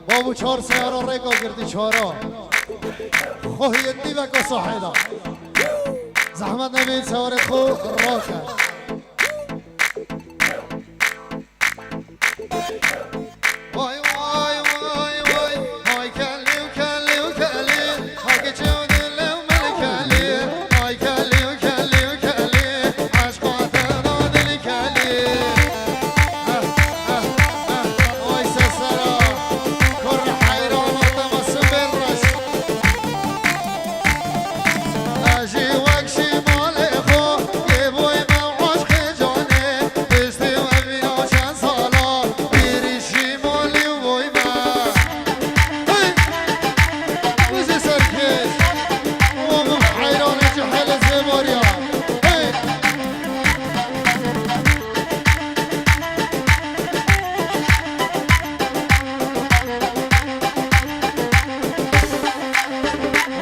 بابو 4 سيارة ريكو قردي شورو خوه يدي بك صحيدا زحمت نبيل سواري خو الروكة واي واي واي واي هاي كالي وكالي وكالي هاي جود اللي وملكالي هاي كالي وكالي وكالي عشقات ناد الكالي واي سسرا كر حيران وطمس بالرش اجي وكشي مالي خو يبوي موعش خجاني بستي وابينا شان صالا بيريشي مالي وبوي ما هاي وزي سركش وهم حيران جحل الزبوريا هاي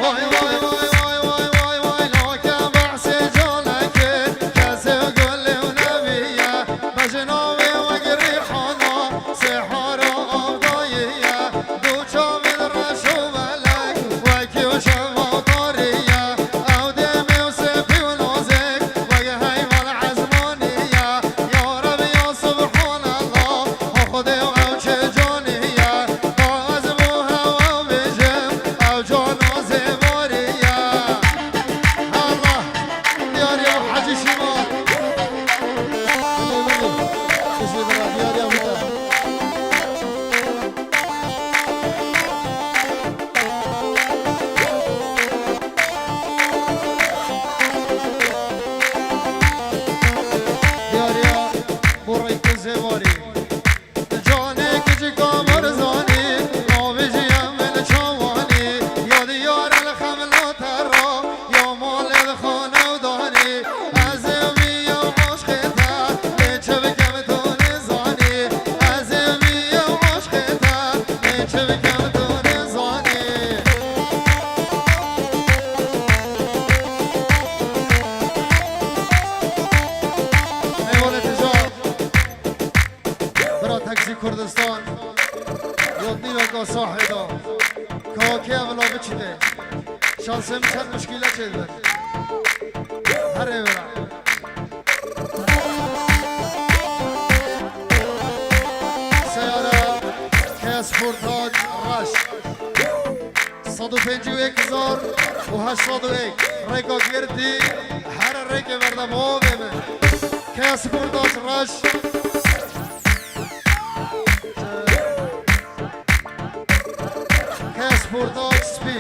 واي واي واي واي واي واي واي لو كان بعسي جولك كاسي وقولي ونبيه مجنوبي وقري حنا سحر وضاييه دوشو من رشو ملك وكي وشفا طريه او دمي وسيفي ونوزك وقهي والعزمانيه يا رب يا سبحان الله وخذي وعوش جونيه وازموها وبجم او جونا زبوريه الله ديار يا حجي شمال اسمي برا ديار يا مدى ديار يا بريك زبوري جاني كجي كامر زاني ما بيجي من شواني يا ديار الخمل ترى يا مال الخانة وداني عزمي يا عشقتا ليش بكم توني زاني عزمي يا عشقتا ليش بكم توني زاني ايوه تجار برا تاكسي كردستان يودي لك صاحبه كاكي اولا بچده شانسه میشد مشکله چیده هره برا سیاره کس پورتاج رش 151,801 ریکا گردی هر ریک برده ما بیمه کس پورتاج رش سپورتاک سپی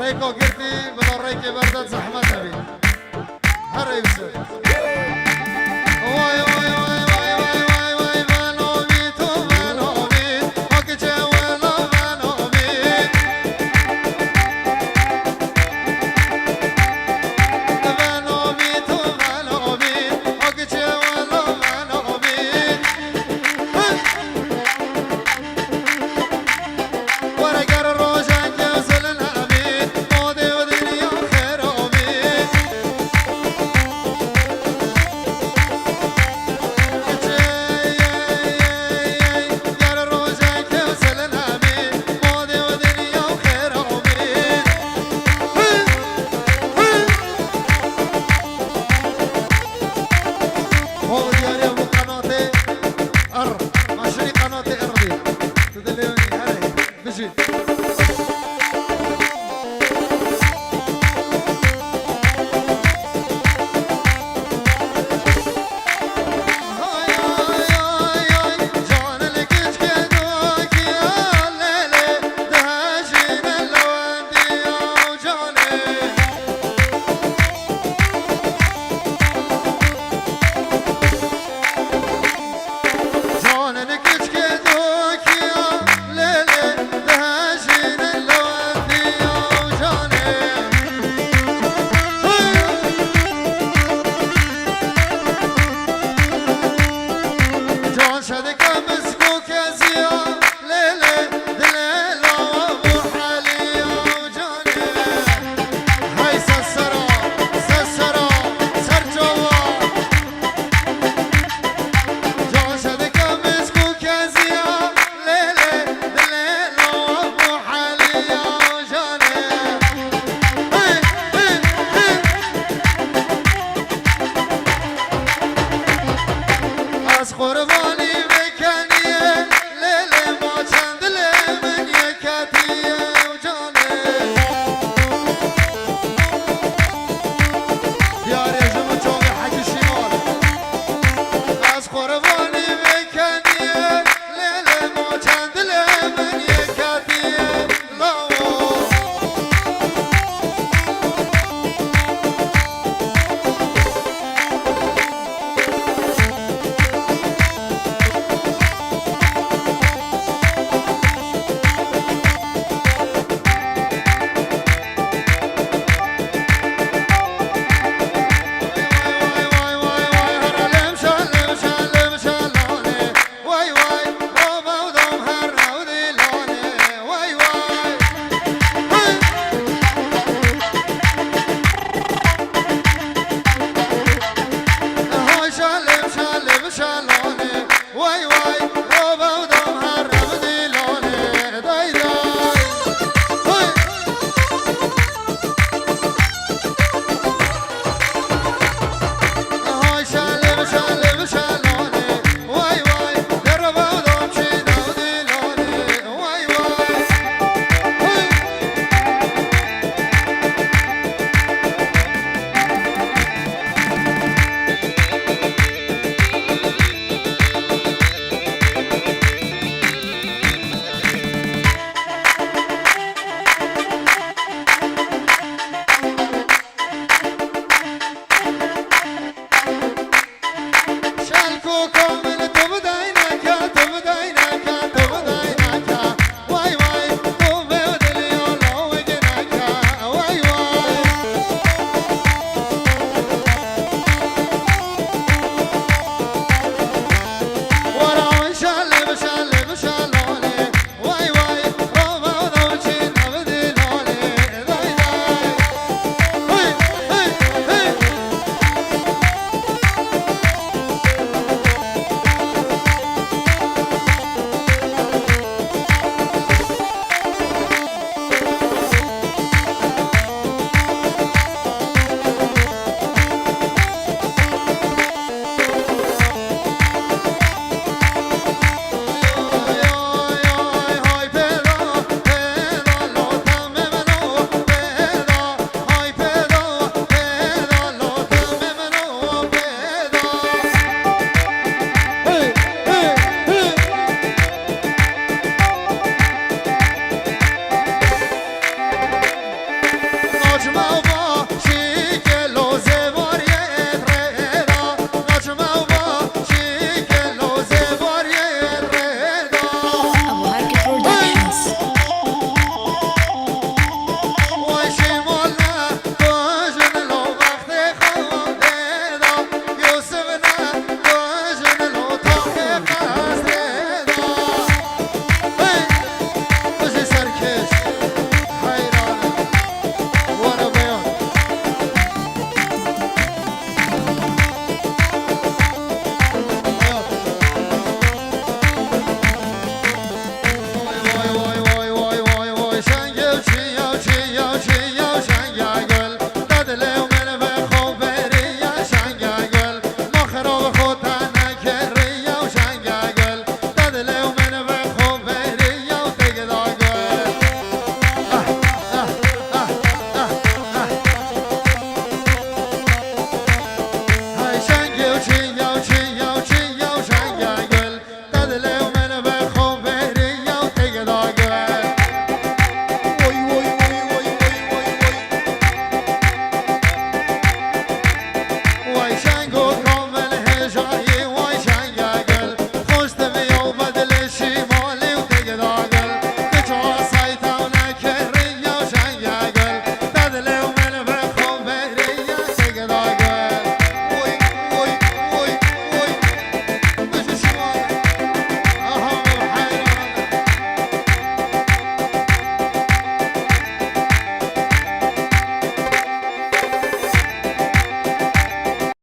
ریکو گرتی بلا ریک بردد زحمت نبی هر ایوسر وای وای وای وای وای وای وای منامی تو منامی آگه چه ولا منامی منامی تو منامی آگه چه ولا منامی ورگر روشن که زل نمی ماده و دنیا خیرامی گر روشن که زل نمی ماده و دنیا خیرامی هو دیاری ابو قنات ار ماشری قنات ارضی تدلیونی هره بجید